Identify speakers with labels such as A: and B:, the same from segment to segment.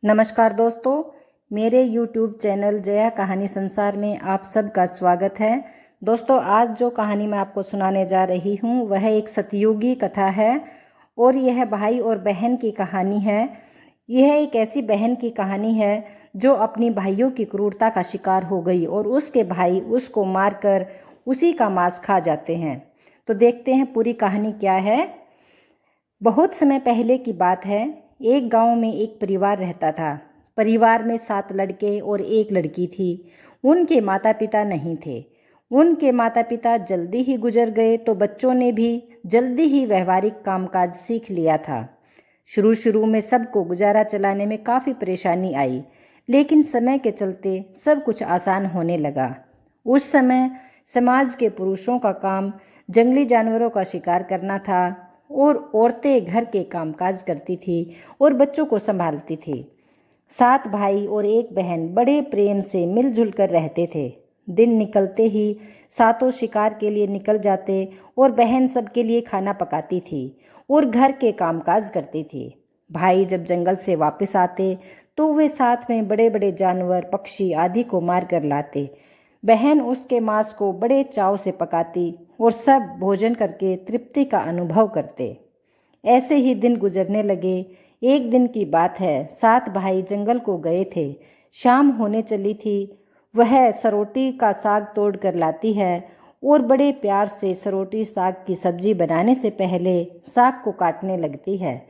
A: नमस्कार दोस्तों, मेरे YouTube चैनल जया कहानी संसार में आप सबका स्वागत है। दोस्तों, आज जो कहानी मैं आपको सुनाने जा रही हूँ वह एक सतयुगी कथा है और यह भाई और बहन की कहानी है। यह एक ऐसी बहन की कहानी है जो अपनी भाइयों की क्रूरता का शिकार हो गई और उसके भाई उसको मारकर उसी का मांस खा जाते हैं। तो देखते हैं पूरी कहानी क्या है। बहुत समय पहले की बात है। एक गांव में एक परिवार रहता था। परिवार में 7 लड़के और 1 लड़की थी। उनके माता पिता नहीं थे। उनके माता पिता जल्दी ही गुजर गए तो बच्चों ने भी जल्दी ही व्यवहारिक कामकाज सीख लिया था। शुरू शुरू में सबको गुजारा चलाने में काफ़ी परेशानी आई, लेकिन समय के चलते सब कुछ आसान होने लगा। उस समय समाज के पुरुषों का काम जंगली जानवरों का शिकार करना था और औरतें घर के कामकाज करती थी और बच्चों को संभालती थी। 7 भाई और 1 बहन बड़े प्रेम से मिलजुल कर रहते थे। दिन निकलते ही सातों शिकार के लिए निकल जाते और बहन सबके लिए खाना पकाती थी और घर के कामकाज करती थी। भाई जब जंगल से वापस आते तो वे साथ में बड़े बड़े जानवर, पक्षी आदि को मार कर लाते। बहन उसके मांस को बड़े चाव से पकाती और सब भोजन करके तृप्ति का अनुभव करते। ऐसे ही दिन गुजरने लगे। एक दिन की बात है, 7 भाई जंगल को गए थे। शाम होने चली थी। वह सरोटी का साग तोड़ कर लाती है और बड़े प्यार से सरोटी साग की सब्जी बनाने से पहले साग को काटने लगती है।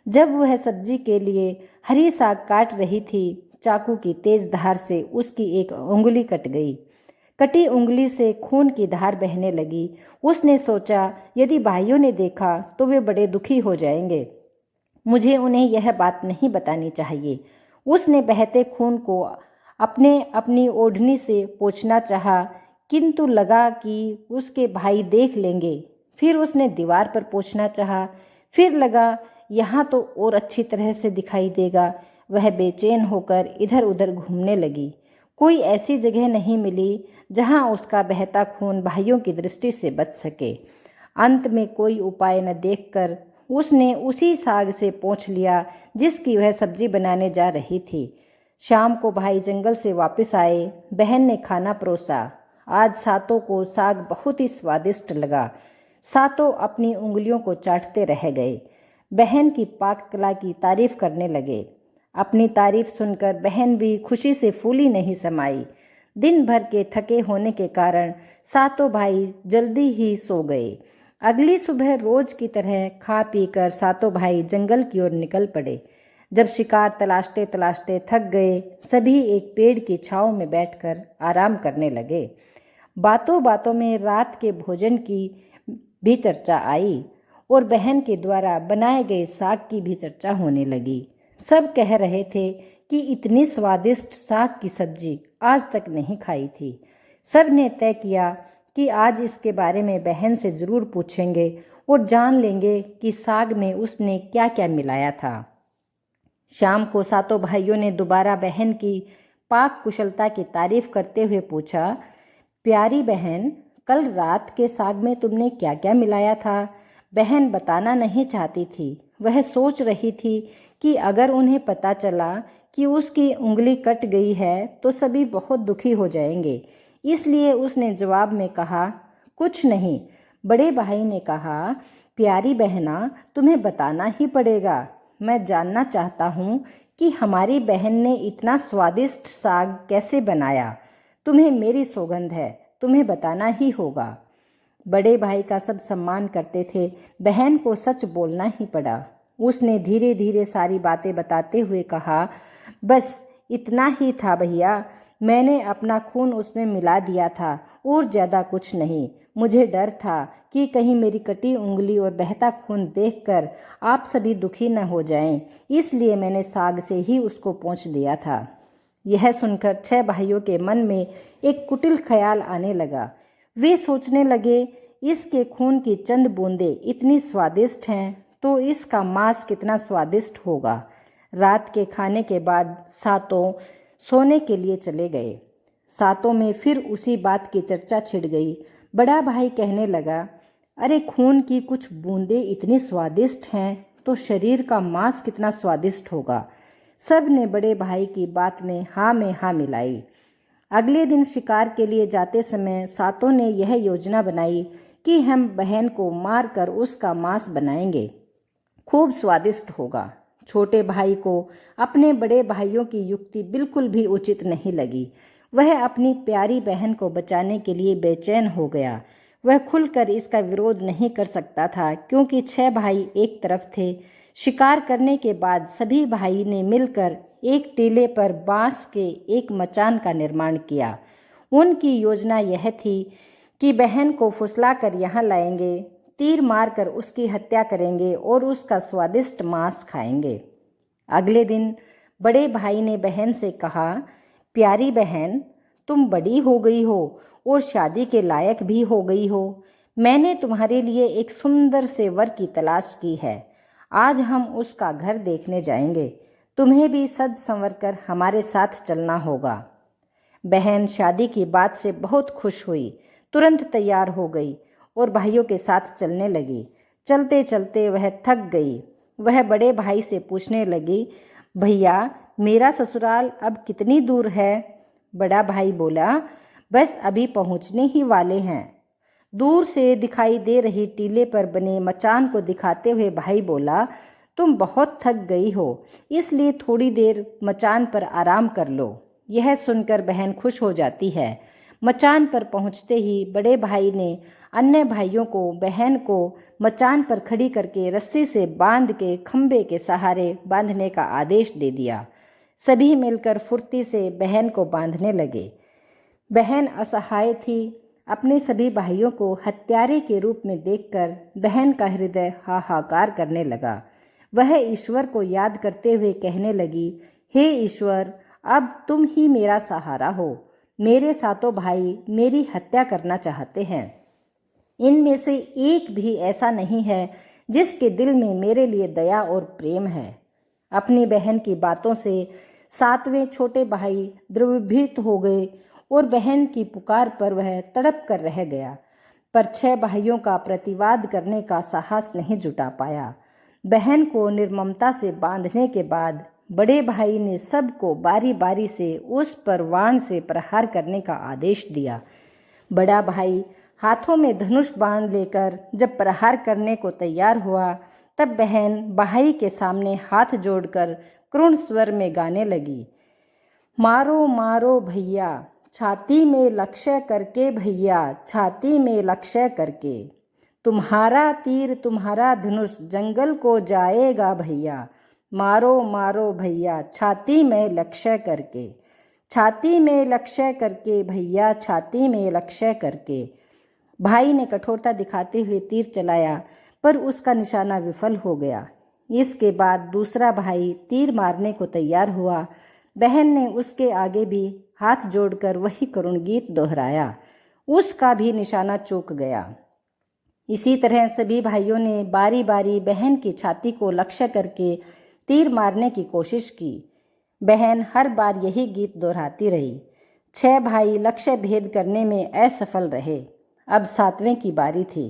A: जब वह सब्जी के लिए हरी साग काट रही थी, चाकू की तेज धार से उसकी एक उंगली कट गई। कटी उंगली से खून की धार बहने लगी। उसने सोचा, यदि भाइयों ने देखा तो वे बड़े दुखी हो जाएंगे। मुझे उन्हें यह बात नहीं बतानी चाहिए। उसने बहते खून को अपनी ओढ़नी से पोंछना चाहा, किंतु लगा कि उसके भाई देख लेंगे। फिर उसने दीवार पर पोंछना चाहा, फिर लगा यहाँ तो और अच्छी तरह से दिखाई देगा। वह बेचैन होकर इधर उधर घूमने लगी। कोई ऐसी जगह नहीं मिली जहाँ उसका बहता खून भाइयों की दृष्टि से बच सके। अंत में कोई उपाय न देखकर उसने उसी साग से पोंछ लिया जिसकी वह सब्जी बनाने जा रही थी। शाम को भाई जंगल से वापस आए। बहन ने खाना परोसा। आज सातों को साग बहुत ही स्वादिष्ट लगा। सातों अपनी उंगलियों को चाटते रह गए। बहन की पाक कला की तारीफ करने लगे। अपनी तारीफ सुनकर बहन भी खुशी से फूली नहीं समाई। दिन भर के थके होने के कारण सातों भाई जल्दी ही सो गए। अगली सुबह रोज की तरह खा पी कर सातों भाई जंगल की ओर निकल पड़े। जब शिकार तलाशते तलाशते थक गए, सभी एक पेड़ की छांव में बैठकर आराम करने लगे। बातों बातों में रात के भोजन की भी चर्चा आई और बहन के द्वारा बनाए गए साग की भी चर्चा होने लगी। सब कह रहे थे कि इतनी स्वादिष्ट साग की सब्जी आज तक नहीं खाई थी। सब ने तय किया कि आज इसके बारे में बहन से ज़रूर पूछेंगे और जान लेंगे कि साग में उसने क्या क्या मिलाया था। शाम को सातों भाइयों ने दोबारा बहन की पाक कुशलता की तारीफ करते हुए पूछा, प्यारी बहन, कल रात के साग में तुमने क्या क्या मिलाया था? बहन बताना नहीं चाहती थी। वह सोच रही थी कि अगर उन्हें पता चला कि उसकी उंगली कट गई है तो सभी बहुत दुखी हो जाएंगे। इसलिए उसने जवाब में कहा, कुछ नहीं। बड़े भाई ने कहा, प्यारी बहना, तुम्हें बताना ही पड़ेगा। मैं जानना चाहता हूँ कि हमारी बहन ने इतना स्वादिष्ट साग कैसे बनाया। तुम्हें मेरी सौगंध है, तुम्हें बताना ही होगा। बड़े भाई का सब सम्मान करते थे। बहन को सच बोलना ही पड़ा। उसने धीरे धीरे सारी बातें बताते हुए कहा, बस इतना ही था भैया। मैंने अपना खून उसमें मिला दिया था और ज़्यादा कुछ नहीं। मुझे डर था कि कहीं मेरी कटी उंगली और बहता खून देखकर आप सभी दुखी न हो जाएं, इसलिए मैंने साग से ही उसको पोंछ दिया था। यह सुनकर 6 भाइयों के मन में एक कुटिल ख्याल आने लगा। वे सोचने लगे, इसके खून की चंद बूंदें इतनी स्वादिष्ट हैं तो इसका मांस कितना स्वादिष्ट होगा। रात के खाने के बाद सातों सोने के लिए चले गए। सातों में फिर उसी बात की चर्चा छिड़ गई। बड़ा भाई कहने लगा, अरे खून की कुछ बूंदें इतनी स्वादिष्ट हैं तो शरीर का मांस कितना स्वादिष्ट होगा। सब ने बड़े भाई की बात में हाँ मिलाई। अगले दिन शिकार के लिए जाते समय सातों ने यह योजना बनाई कि हम बहन को मारकर उसका मांस बनाएंगे, खूब स्वादिष्ट होगा। छोटे भाई को अपने बड़े भाइयों की युक्ति बिल्कुल भी उचित नहीं लगी। वह अपनी प्यारी बहन को बचाने के लिए बेचैन हो गया। वह खुलकर इसका विरोध नहीं कर सकता था क्योंकि 6 भाई एक तरफ थे। शिकार करने के बाद सभी भाई ने मिलकर एक टीले पर बांस के एक मचान का निर्माण किया। उनकी योजना यह थी कि बहन को फुसलाकर यहाँ लाएंगे, तीर मारकर उसकी हत्या करेंगे और उसका स्वादिष्ट मांस खाएंगे। अगले दिन बड़े भाई ने बहन से कहा, प्यारी बहन, तुम बड़ी हो गई हो और शादी के लायक भी हो गई हो। मैंने तुम्हारे लिए एक सुंदर से वर की तलाश की है। आज हम उसका घर देखने जाएंगे। तुम्हें भी सज संवर कर हमारे साथ चलना होगा। बहन शादी की बात से बहुत खुश हुई, तुरंत तैयार हो गई और भाइयों के साथ चलने लगी। चलते चलते वह थक गई। वह बड़े भाई से पूछने लगी, भैया, मेरा ससुराल अब कितनी दूर है? बड़ा भाई बोला, बस अभी पहुंचने ही वाले हैं। दूर से दिखाई दे रही टीले पर बने मचान को दिखाते हुए भाई बोला, तुम बहुत थक गई हो, इसलिए थोड़ी देर मचान पर आराम कर लो। यह सुनकर बहन खुश हो जाती है। मचान पर पहुंचते ही बड़े भाई ने अन्य भाइयों को बहन को मचान पर खड़ी करके रस्सी से बांध के खंबे के सहारे बांधने का आदेश दे दिया। सभी मिलकर फुर्ती से बहन को बांधने लगे। बहन असहाय थी। अपने सभी भाइयों को हत्यारे के रूप में देखकर बहन का हृदय हाहाकार करने लगा। वह ईश्वर को याद करते हुए कहने लगी, हे ईश्वर, अब तुम ही मेरा सहारा हो। मेरे सातों भाई मेरी हत्या करना चाहते हैं। इनमें से एक भी ऐसा नहीं है जिसके दिल में मेरे लिए दया और प्रेम है। अपनी बहन की बातों से 7वें छोटे भाई द्रवीभूत हो गए और बहन की पुकार पर वह तड़प कर रह गया, पर 6 भाइयों का प्रतिवाद करने का साहस नहीं जुटा पाया। बहन को निर्ममता से बांधने के बाद बड़े भाई ने सबको बारी बारी से उस पर बाण से प्रहार करने का आदेश दिया। बड़ा भाई हाथों में धनुष बाण लेकर जब प्रहार करने को तैयार हुआ, तब बहन भाई के सामने हाथ जोड़कर करुण स्वर में गाने लगी, मारो मारो भैया, छाती में लक्ष्य करके भैया, छाती में लक्ष्य करके। तुम्हारा तीर तुम्हारा धनुष जंगल को जाएगा भैया। मारो मारो भैया, छाती में लक्ष्य करके, छाती में लक्ष्य करके भैया, छाती में लक्ष्य करके। भाई ने कठोरता दिखाते हुए तीर चलाया, पर उसका निशाना विफल हो गया। इसके बाद दूसरा भाई तीर मारने को तैयार हुआ। बहन ने उसके आगे भी हाथ जोड़कर वही करुण गीत दोहराया। उसका भी निशाना चूक गया। इसी तरह सभी भाइयों ने बारी बारी बहन की छाती को लक्ष्य करके तीर मारने की कोशिश की। बहन हर बार यही गीत दोहराती रही। 6 भाई लक्ष्य भेद करने में असफल रहे। अब 7वें की बारी थी।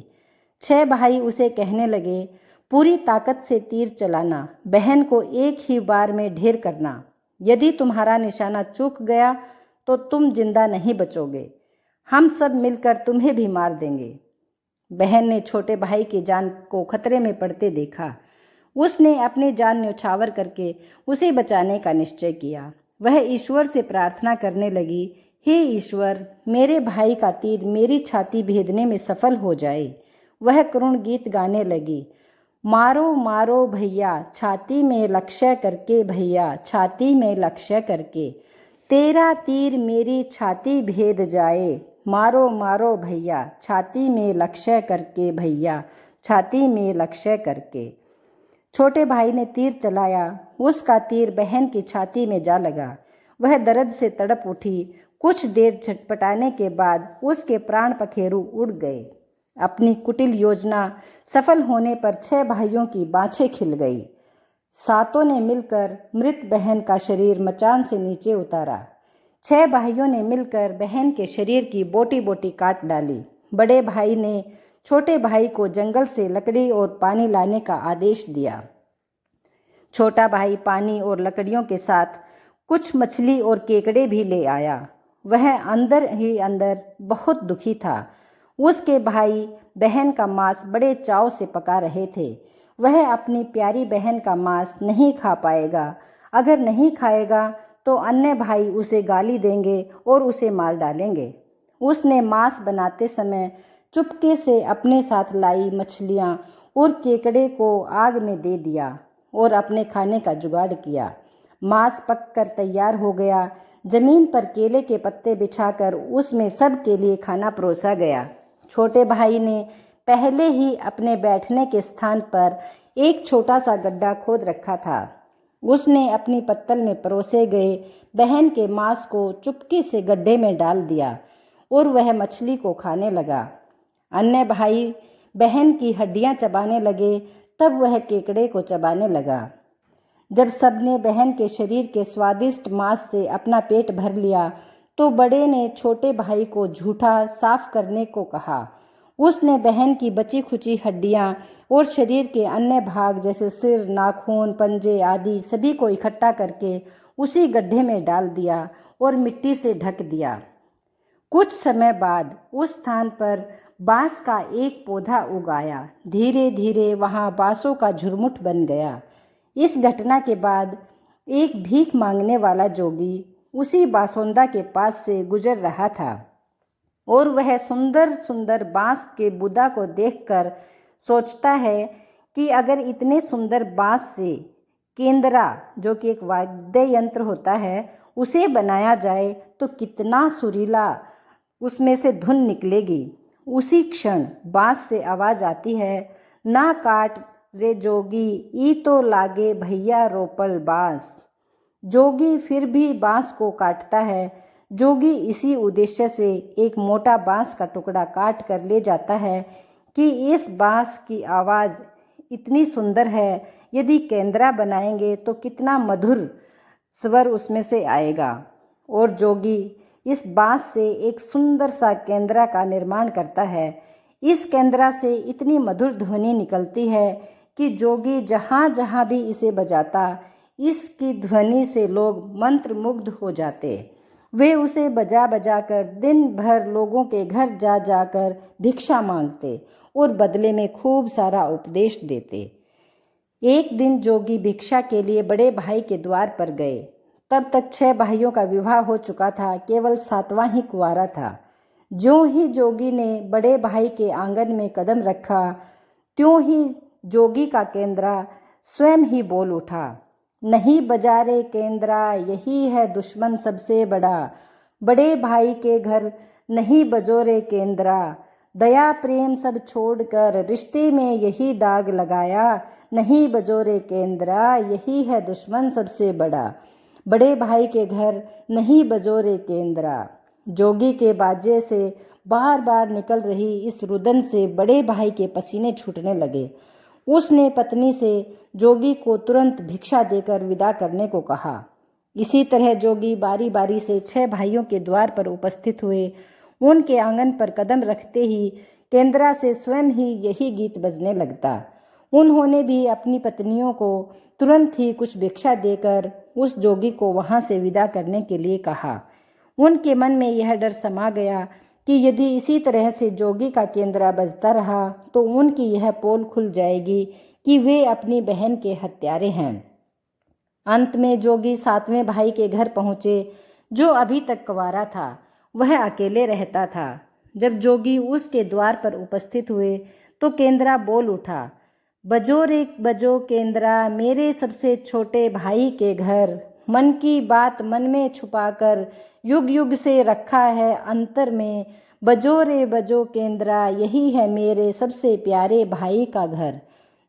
A: 6 भाई उसे कहने लगे, पूरी ताकत से तीर चलाना, बहन को एक ही बार में ढेर करना। यदि तुम्हारा निशाना चूक गया तो तुम जिंदा नहीं बचोगे। हम सब मिलकर तुम्हें भी मार देंगे। बहन ने छोटे भाई की जान को खतरे में पड़ते देखा। उसने अपनी जान न्यौछावर करके उसे बचाने का निश्चय किया। वह ईश्वर से प्रार्थना करने लगी, हे ईश्वर, मेरे भाई का तीर मेरी छाती भेदने में सफल हो जाए। वह करुण गीत गाने लगी, मारो मारो भैया, छाती में लक्ष्य करके भैया, छाती में लक्ष्य करके। तेरा तीर मेरी छाती भेद जाए। मारो मारो भैया, छाती में लक्ष्य करके भैया, छाती में लक्ष्य करके। छोटे भाई ने तीर चलाया। उसका तीर बहन की छाती में जा लगा। वह दर्द से तड़प उठी। कुछ देर छटपटाने के बाद उसके प्राण पखेरु उड़ गए। अपनी कुटिल योजना सफल होने पर 6 भाइयों की बाछें खिल गई। सातों ने मिलकर मृत बहन का शरीर मचान से नीचे उतारा। 6 भाइयों ने मिलकर बहन के शरीर की बोटी बोटी काट डाली। बड़े भाई ने छोटे भाई को जंगल से लकड़ी और पानी लाने का आदेश दिया। छोटा भाई पानी और लकड़ियों के साथ कुछ मछली और केकड़े भी ले आया। वह अंदर ही अंदर बहुत दुखी था। उसके भाई बहन का मांस बड़े चाव से पका रहे थे। वह अपनी प्यारी बहन का मांस नहीं खा पाएगा। अगर नहीं खाएगा तो अन्य भाई उसे गाली देंगे और उसे मार डालेंगे। उसने मांस बनाते समय चुपके से अपने साथ लाई मछलियाँ और केकड़े को आग में दे दिया और अपने खाने का जुगाड़ किया। मांस पककर तैयार हो गया। जमीन पर केले के पत्ते बिछाकर उसमें सब के लिए खाना परोसा गया। छोटे भाई ने पहले ही अपने बैठने के स्थान पर एक छोटा सा गड्ढा खोद रखा था। उसने अपनी पत्तल में परोसे गए बहन के मांस को चुपके से गड्ढे में डाल दिया और वह मछली को खाने लगा। अन्य भाई बहन की हड्डियां चबाने लगे, तब वह केकड़े को चबाने लगा। जब सबने बहन के शरीर के स्वादिष्ट मांस से अपना पेट भर लिया तो बड़े ने छोटे भाई को झूठा साफ करने को कहा। उसने बहन की बची खुची हड्डियां और शरीर के अन्य भाग जैसे सिर, नाखून, पंजे आदि सभी को इकट्ठा करके उसी गड्ढे में डाल दिया और मिट्टी से ढक दिया। कुछ समय बाद उस स्थान पर बांस का एक पौधा उगाया। धीरे धीरे वहाँ बांसों का झुरमुट बन गया। इस घटना के बाद एक भीख मांगने वाला जोगी उसी बासोंदा के पास से गुजर रहा था और वह सुंदर सुंदर बांस के बुदा को देखकर सोचता है कि अगर इतने सुंदर बांस से केंद्रा, जो कि एक वाद्य यंत्र होता है, उसे बनाया जाए तो कितना सुरीला उसमें से धुन निकलेगी। उसी क्षण बांस से आवाज आती है, ना काट रे जोगी, ई तो लागे भैया रोपल बांस। जोगी फिर भी बांस को काटता है। जोगी इसी उद्देश्य से एक मोटा बांस का टुकड़ा काट कर ले जाता है कि इस बांस की आवाज़ इतनी सुंदर है, यदि केंद्रा बनाएंगे तो कितना मधुर स्वर उसमें से आएगा। और जोगी इस बांस से एक सुंदर सा केंद्रा का निर्माण करता है। इस केंद्रा से इतनी मधुर ध्वनि निकलती है कि जोगी जहाँ जहाँ भी इसे बजाता, इसकी ध्वनि से लोग मंत्रमुग्ध हो जाते। वे उसे बजा बजा कर दिन भर लोगों के घर जा जाकर भिक्षा मांगते और बदले में खूब सारा उपदेश देते। एक दिन जोगी भिक्षा के लिए बड़े भाई के द्वार पर गए। तब तक 6 भाइयों का विवाह हो चुका था, केवल 7वां ही कुंवारा था। ज्यों ही जोगी ने बड़े भाई के आंगन में कदम रखा, त्यों ही जोगी का केंद्रा स्वयं ही बोल उठा, नहीं बजा रे केंद्रा, यही है दुश्मन सबसे बड़ा। बड़े भाई के घर नहीं बजो रे केंद्रा, दया प्रेम सब छोड़कर रिश्ते में यही दाग लगाया। नहीं बजो रे केंद्रा, यही है दुश्मन सबसे बड़ा। बड़े भाई के घर नहीं बजो रे केंद्रा। जोगी के बाजे से बार बार निकल रही इस रुदन से बड़े भाई के पसीने छूटने लगे। उसने पत्नी से जोगी को तुरंत भिक्षा देकर विदा करने को कहा। इसी तरह जोगी बारी बारी से 6 भाइयों के द्वार पर उपस्थित हुए। उनके आंगन पर कदम रखते ही केंद्रा से स्वयं ही यही गीत बजने लगता। उन्होंने भी अपनी पत्नियों को तुरंत ही कुछ भिक्षा देकर उस जोगी को वहां से विदा करने के लिए कहा। उनके मन में यह डर समा गया कि यदि इसी तरह से जोगी का केंद्रा बजता रहा तो उनकी यह पोल खुल जाएगी कि वे अपनी बहन के हत्यारे हैं। अंत में जोगी 7वें भाई के घर पहुँचे, जो अभी तक कुंवारा था। वह अकेले रहता था। जब जोगी उसके द्वार पर उपस्थित हुए तो केंद्रा बोल उठा, बजो रे बजो केंद्रा, मेरे सबसे छोटे भाई के घर। मन की बात मन में छुपाकर युग युग से रखा है अंतर में। बजो रे बजो केंद्रा, यही है मेरे सबसे प्यारे भाई का घर।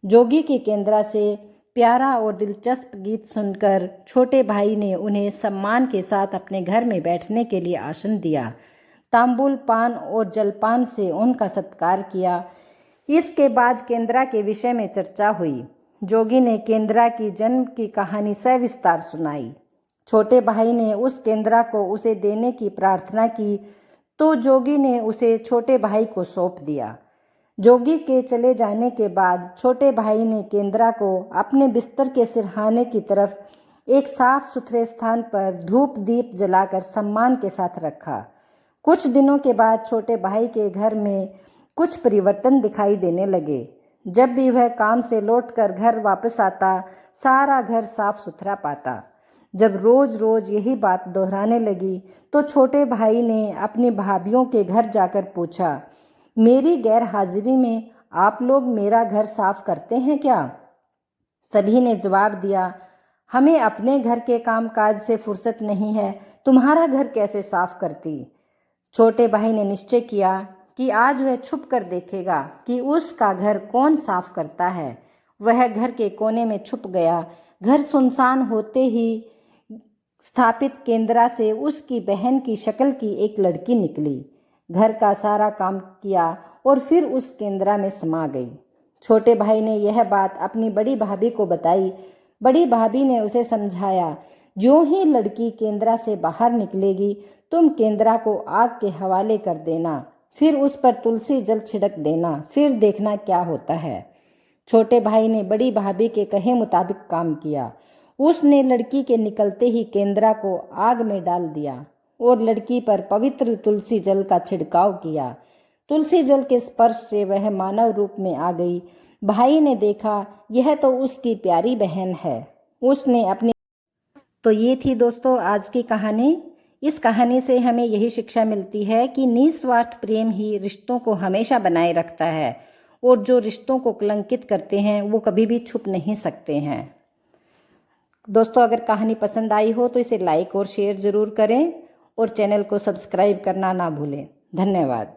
A: जोगी के केंद्रा से प्यारा और दिलचस्प गीत सुनकर छोटे भाई ने उन्हें सम्मान के साथ अपने घर में बैठने के लिए आसन दिया। तांबुल, पान और जलपान से उनका सत्कार किया। इसके बाद केंद्रा के विषय में चर्चा हुई। जोगी ने केंद्रा की जन्म की कहानी सविस्तार सुनाई। छोटे भाई ने उस केंद्रा को उसे देने की प्रार्थना की तो जोगी ने उसे छोटे भाई को सौंप दिया। जोगी के चले जाने के बाद छोटे भाई ने केंद्रा को अपने बिस्तर के सिरहाने की तरफ एक साफ सुथरे स्थान पर धूप दीप जलाकर सम्मान के साथ रखा। कुछ दिनों के बाद छोटे भाई के घर में कुछ परिवर्तन दिखाई देने लगे। जब भी वह काम से लौटकर घर वापस आता, सारा घर साफ सुथरा पाता। जब रोज रोज यही बात दोहराने लगी तो छोटे भाई ने अपनी भाभीियों के घर जाकर पूछा, मेरी गैर हाजिरी में आप लोग मेरा घर साफ करते हैं क्या? सभी ने जवाब दिया, हमें अपने घर के काम काज से फुर्सत नहीं है, तुम्हारा घर कैसे साफ करती? छोटे भाई ने निश्चय किया कि आज वह छुप कर देखेगा कि उसका घर कौन साफ करता है। वह घर के कोने में छुप गया। घर सुनसान होते ही स्थापित केंद्रा से उसकी बहन की शक्ल की एक लड़की निकली। घर का सारा काम किया और फिर उस केंद्रा में समा गई। छोटे भाई ने यह बात अपनी बड़ी भाभी को बताई। बड़ी भाभी ने उसे समझाया, जो ही लड़की केंद्रा से बाहर निकलेगी तुम केंद्रा को आग के हवाले कर देना, फिर उस पर तुलसी जल छिड़क देना, फिर देखना क्या होता है। छोटे भाई ने बड़ी भाभी के कहे मुताबिक काम किया। उसने लड़की के निकलते ही केंद्रा को आग में डाल दिया और लड़की पर पवित्र तुलसी जल का छिड़काव किया। तुलसी जल के स्पर्श से वह मानव रूप में आ गई। भाई ने देखा, यह तो उसकी प्यारी बहन है। उसने अपनी तो ये थी दोस्तों आज की कहानी। इस कहानी से हमें यही शिक्षा मिलती है कि निस्वार्थ प्रेम ही रिश्तों को हमेशा बनाए रखता है और जो रिश्तों को कलंकित करते हैं वो कभी भी छुप नहीं सकते हैं। दोस्तों, अगर कहानी पसंद आई हो तो इसे लाइक और शेयर ज़रूर करें और चैनल को सब्सक्राइब करना ना भूलें। धन्यवाद।